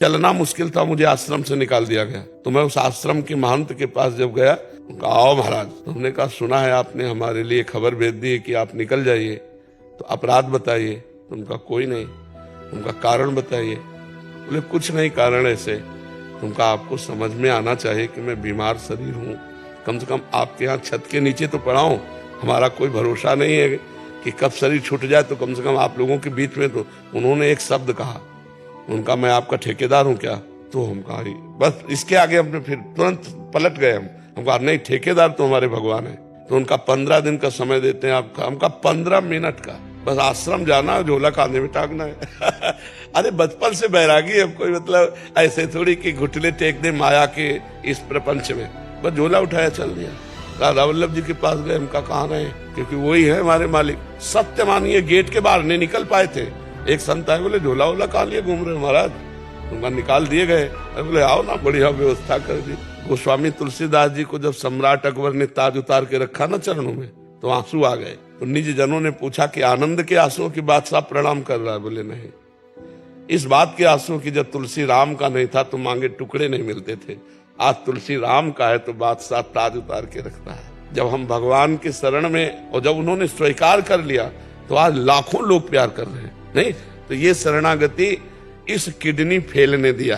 चलना मुश्किल था, मुझे आश्रम से निकाल दिया गया। तो मैं उस आश्रम के महंत के पास जब गया, उनका आओ महाराज। तो हमने कहा सुना है आपने हमारे लिए खबर भेज दी है कि आप निकल जाइए, तो अपराध बताइए। तो उनका कोई नहीं। उनका कारण बताइए। बोले कुछ नहीं कारण ऐसे, तुमका आपको समझ में आना चाहिए कि मैं बीमार शरीर हूँ, कम से कम आपके यहाँ छत के नीचे तो पड़ा हूँ। हमारा कोई भरोसा नहीं है कि कब शरीर छूट जाए, तो कम से कम आप लोगों के बीच में तो। उन्होंने एक शब्द कहा, उनका मैं आपका ठेकेदार हूँ क्या? तो हम कहा बस इसके आगे हमने फिर तुरंत पलट गए। हम कहा नहीं, ठेकेदार तो हमारे भगवान है। तो उनका 15 दिन का समय देते हैं आपका। हमका 15 मिनट का, बस आश्रम जाना, झोला कांधे में टांगना है। अरे बचपन से बैरागी है कोई, मतलब ऐसे थोड़ी कि घुटने टेक दे माया के इस प्रपंच में। बस झोला उठाया चल दिया। राधा वल्लभ जी के पास गए, हमका कहाँ रहे, क्योंकि वही है हमारे मालिक। सत्य मानिए गेट के बाहर नहीं निकल पाए थे। एक संत आए, बोले झोला वोला कहाँ लिए घूम रहे महाराज? उनका निकाल दिए गए। बोले आओ ना, बढ़िया व्यवस्था कर दी। गोस्वामी तुलसीदास जी को जब सम्राट अकबर ने ताज उतार के रखा ना चरणों में, तो आंसू आ गए। तो निज जनों ने पूछा कि आनंद के आंसुओं की बादशाह प्रणाम कर रहा है? बोले नहीं, इस बात के आंसुओं की जब तुलसी राम का नहीं था तो मांगे टुकड़े नहीं मिलते थे। आज तुलसी राम का है तो बादशाह ताज उतार के रखता है। जब हम भगवान के शरण में, और जब उन्होंने स्वीकार कर लिया, तो आज लाखों लोग प्यार कर रहे हैं। नहीं तो ये शरणागति इस किडनी फेल ने दिया।